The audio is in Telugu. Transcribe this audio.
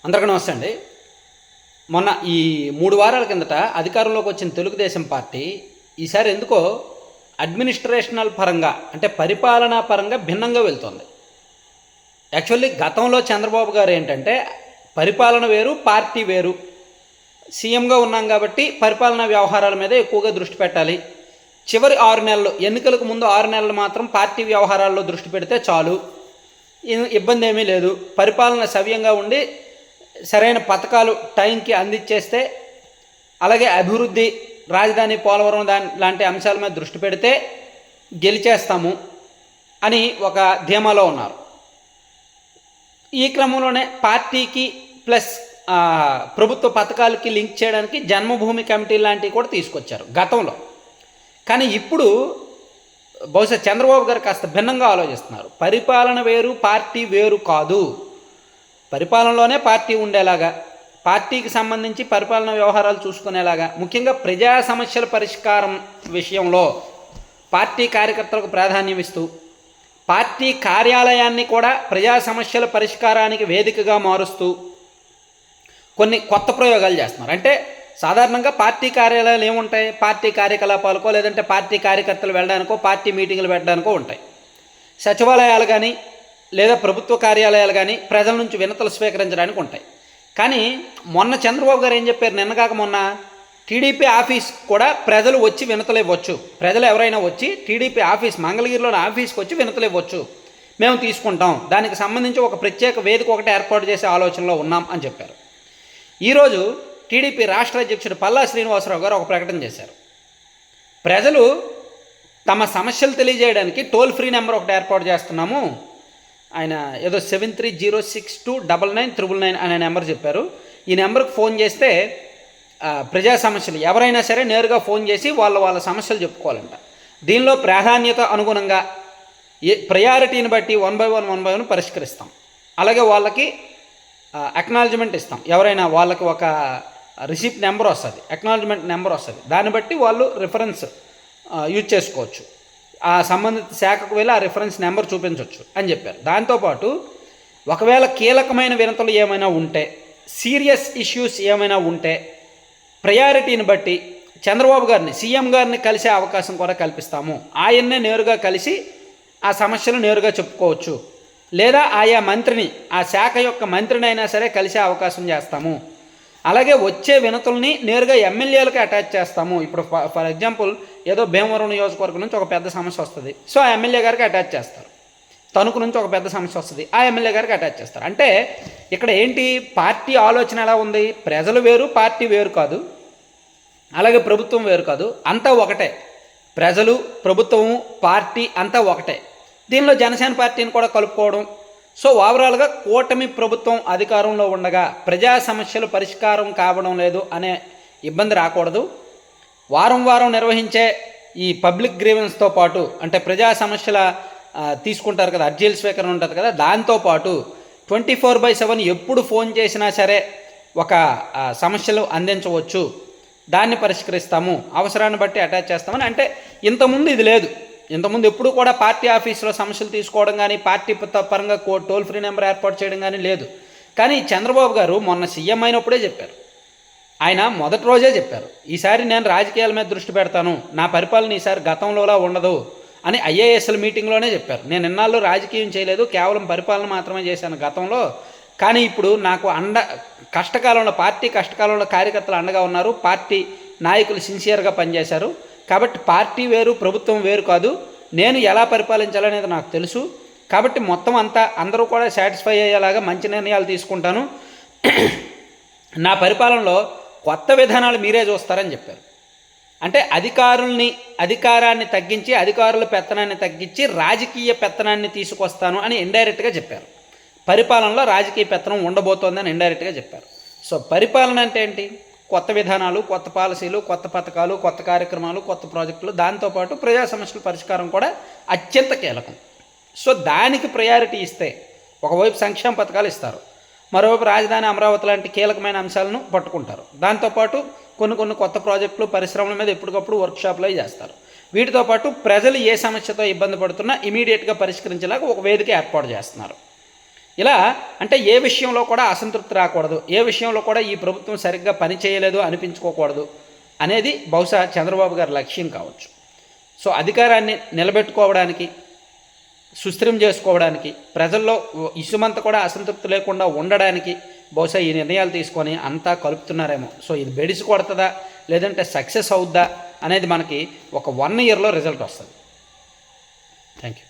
అందరికీ నమస్తే అండి. మొన్న ఈ 3 వారాల కిందట అధికారంలోకి వచ్చిన తెలుగుదేశం పార్టీ ఈసారి ఎందుకో అడ్మినిస్ట్రేషనల్ పరంగా అంటే పరిపాలనా పరంగా భిన్నంగా వెళ్తోంది. యాక్చువల్లీ గతంలో చంద్రబాబు గారు ఏంటంటే పరిపాలన వేరు, పార్టీ వేరు. సీఎంగా ఉన్నాం కాబట్టి పరిపాలనా వ్యవహారాల మీద ఎక్కువగా దృష్టి పెట్టాలి. చివరి 6 నెలలు, ఎన్నికలకు ముందు 6 నెలలు మాత్రం పార్టీ వ్యవహారాల్లో దృష్టి పెడితే చాలు, ఇబ్బంది ఏమీ లేదు. పరిపాలన సవ్యంగా ఉండి సరైన పథకాలు టైంకి అందించేస్తే, అలాగే అభివృద్ధి, రాజధాని పోలవరం లాంటి అంశాల మీద దృష్టి పెడితే గెలిచేస్తాము అని ఒక ధీమాలో ఉన్నారు. ఈ క్రమంలోనే పార్టీకి ప్లస్ ప్రభుత్వ పథకాలకి లింక్ చేయడానికి జన్మభూమి కమిటీ లాంటివి కూడా తీసుకొచ్చారు గతంలో. కానీ ఇప్పుడు బహుశా చంద్రబాబు గారు కాస్త భిన్నంగా ఆలోచిస్తున్నారు. పరిపాలన వేరు, పార్టీ వేరు కాదు. పరిపాలనలోనే పార్టీ ఉండేలాగా, పార్టీకి సంబంధించి పరిపాలన వ్యవహారాలు చూసుకునేలాగా, ముఖ్యంగా ప్రజా సమస్యల పరిష్కారం విషయంలో పార్టీ కార్యకర్తలకు ప్రాధాన్యం ఇస్తూ పార్టీ కార్యాలయాన్ని కూడా ప్రజా సమస్యల పరిష్కారానికి వేదికగా మారుస్తూ కొన్ని కొత్త ప్రయోగాలు చేస్తున్నారు. అంటే సాధారణంగా పార్టీ కార్యాలయాలు ఏముంటాయి? పార్టీ కార్యకలాపాలకో లేదంటే పార్టీ కార్యకర్తలు వెళ్ళడానికో పార్టీ మీటింగులు పెట్టడానికో ఉంటాయి. సచివాలయాలు కానీ లేదా ప్రభుత్వ కార్యాలయాలు కానీ ప్రజల నుంచి వినతులు స్వీకరించడానికి ఉంటాయి. కానీ మొన్న చంద్రబాబు గారు ఏం చెప్పారు? నిన్నగాక మొన్న టీడీపీ ఆఫీస్ కూడా ప్రజలు వచ్చి వినతులు ఇవ్వచ్చు. ప్రజలు ఎవరైనా వచ్చి టీడీపీ ఆఫీస్, మంగళగిరిలోని ఆఫీస్కి వచ్చి వినతులు ఇవ్వచ్చు, మేము తీసుకుంటాం, దానికి సంబంధించి ఒక ప్రత్యేక వేదిక ఒకటి ఏర్పాటు చేసే ఆలోచనలో ఉన్నాం అని చెప్పారు. ఈరోజు టీడీపీ రాష్ట్ర అధ్యక్షుడు పల్లా శ్రీనివాసరావు గారు ఒక ప్రకటన చేశారు. ప్రజలు తమ సమస్యలు తెలియజేయడానికి టోల్ ఫ్రీ నెంబర్ ఒకటి ఏర్పాటు చేస్తున్నాము. ఆయన ఏదో 7306299999 అనే నెంబర్ చెప్పారు. ఈ నెంబర్కి ఫోన్ చేస్తే ప్రజా సమస్యలు ఎవరైనా సరే నేరుగా ఫోన్ చేసి వాళ్ళ సమస్యలు చెప్పుకోవాలంట. దీనిలో ప్రాధాన్యత అనుగుణంగా ప్రయారిటీని బట్టి 1 by 1 పరిష్కరిస్తాం. అలాగే వాళ్ళకి అక్నాలజ్మెంట్ ఇస్తాం. ఎవరైనా వాళ్ళకి ఒక రిసిప్ట్ నెంబర్ వస్తుంది, అక్నాలజ్మెంట్ నెంబర్ వస్తుంది, దాన్ని బట్టి వాళ్ళు రిఫరెన్స్ యూజ్ చేసుకోవచ్చు. ఆ సంబంధిత శాఖకు వెళ్ళి ఆ రిఫరెన్స్ నెంబర్ చూపించవచ్చు అని చెప్పారు. దాంతోపాటు ఒకవేళ కీలకమైన వినతులు ఏమైనా ఉంటే, సీరియస్ ఇష్యూస్ ఏమైనా ఉంటే ప్రయారిటీని బట్టి చంద్రబాబు గారిని, సీఎం గారిని కలిసే అవకాశం కూడా కల్పిస్తాము. ఆయన్నే నేరుగా కలిసి ఆ సమస్యలు నేరుగా చెప్పుకోవచ్చు. లేదా ఆయా మంత్రిని, ఆ శాఖ యొక్క మంత్రిని అయినా సరే కలిసే అవకాశం చేస్తాము. అలాగే వచ్చే వినతుల్ని నేరుగా ఎమ్మెల్యేలకు అటాచ్ చేస్తాము. ఇప్పుడు ఫర్ ఎగ్జాంపుల్ ఏదో భీమవరం నియోజకవర్గం నుంచి ఒక పెద్ద సమస్య వస్తుంది, సో ఆ ఎమ్మెల్యే గారికి అటాచ్ చేస్తారు. తణుకు నుంచి ఒక పెద్ద సమస్య వస్తుంది, ఆ ఎమ్మెల్యే గారికి అటాచ్ చేస్తారు. అంటే ఇక్కడ ఏంటి, పార్టీ ఆలోచన ఎలా ఉంది? ప్రజలు వేరు, పార్టీ వేరు కాదు, అలాగే ప్రభుత్వం వేరు కాదు, అంతా ఒకటే. ప్రజలు, ప్రభుత్వము, పార్టీ అంతా ఒకటే. దీనిలో జనసేన పార్టీని కూడా కలుపుకోవడం. సో ఓవరాల్గా కూటమి ప్రభుత్వం అధికారంలో ఉండగా ప్రజా సమస్యలు పరిష్కారం కావడం లేదు అనే ఇబ్బంది రాకూడదు. వారం వారం నిర్వహించే ఈ పబ్లిక్ గ్రీవెన్స్తో పాటు, అంటే ప్రజా సమస్యల తీసుకుంటారు కదా, అర్జీల స్వీకరణ ఉంటుంది కదా, దాంతోపాటు 24/7 ఎప్పుడు ఫోన్ చేసినా సరే ఒక సమస్యలు అందించవచ్చు, దాన్ని పరిష్కరిస్తాము, అవసరాన్ని బట్టి అటాచ్ చేస్తామని. అంటే ఇంతకుముందు ఇది లేదు. ఇంతకుముందు ఎప్పుడు కూడా పార్టీ ఆఫీసులో సమస్యలు తీసుకోవడం కానీ, పార్టీ పరంగా టోల్ ఫ్రీ నెంబర్ ఏర్పాటు చేయడం కానీ లేదు. కానీ చంద్రబాబు గారు మొన్న సీఎం అయినప్పుడే చెప్పారు, ఆయన మొదటి రోజే చెప్పారు, ఈసారి నేను రాజకీయాల మీద దృష్టి పెడతాను, నా పరిపాలన ఈసారి గతంలోలా ఉండదు అని ఐఏఎస్ల మీటింగ్లోనే చెప్పారు. నేను ఇన్నాళ్ళు రాజకీయం చేయలేదు, కేవలం పరిపాలన మాత్రమే చేశాను గతంలో, కానీ ఇప్పుడు నాకు కష్టకాలంలో, పార్టీ కష్టకాలంలో కార్యకర్తలు అండగా ఉన్నారు, పార్టీ నాయకులు సిన్సియర్గా పనిచేశారు, కాబట్టి పార్టీ వేరు, ప్రభుత్వం వేరు కాదు, నేను ఎలా పరిపాలించాలనేది నాకు తెలుసు, కాబట్టి మొత్తం అంతా అందరూ కూడా సాటిస్ఫై అయ్యేలాగా మంచి నిర్ణయాలు తీసుకుంటాను, నా పరిపాలనలో కొత్త విధానాలు మీరే చూస్తారని చెప్పారు. అంటే అధికారాన్ని తగ్గించి, అధికారుల పెత్తనాన్ని తగ్గించి రాజకీయ పెత్తనాన్ని తీసుకొస్తాను అని ఇండైరెక్ట్గా చెప్పారు. పరిపాలనలో రాజకీయ పెత్తనం ఉండబోతోందని ఇండైరెక్ట్గా చెప్పారు. సో పరిపాలన అంటే ఏంటి? కొత్త విధానాలు, కొత్త పాలసీలు, కొత్త పథకాలు, కొత్త కార్యక్రమాలు, కొత్త ప్రాజెక్టులు, దాంతోపాటు ప్రజా సమస్యల పరిష్కారం కూడా అత్యంత కీలకం. సో దానికి ప్రయారిటీ ఇస్తే ఒకవైపు సంక్షేమ పథకాలు ఇస్తారు, మరోవైపు రాజధాని అమరావతి లాంటి కీలకమైన అంశాలను పట్టుకుంటారు, దాంతోపాటు కొన్ని కొత్త ప్రాజెక్టులు, పరిశ్రమల మీద ఎప్పటికప్పుడు వర్క్షాప్లు చేస్తారు. వీటితో పాటు ప్రజలు ఏ సమస్యతో ఇబ్బంది పడుతున్నా ఇమీడియట్గా పరిష్కరించేలాగా ఒక వేదిక ఏర్పాటు చేస్తున్నారు. ఇలా అంటే ఏ విషయంలో కూడా అసంతృప్తి రాకూడదు, ఏ విషయంలో కూడా ఈ ప్రభుత్వం సరిగ్గా పని చేయలేదు అనిపించుకోకూడదు అనేది బహుశా చంద్రబాబు గారి లక్ష్యం కావచ్చు. సో అధికారాన్ని నిలబెట్టుకోవడానికి, సుస్థిరం చేసుకోవడానికి, ప్రజల్లో ఇసుమంత కూడా అసంతృప్తి లేకుండా ఉండడానికి బహుశా ఈ నిర్ణయాలు తీసుకొని అంతా కలుపుతున్నారేమో. సో ఇది బెడిసి కొడుతుందా లేదంటే సక్సెస్ అవుద్దా అనేది మనకి ఒక 1 ఇయర్లో రిజల్ట్ వస్తుంది. Thank you.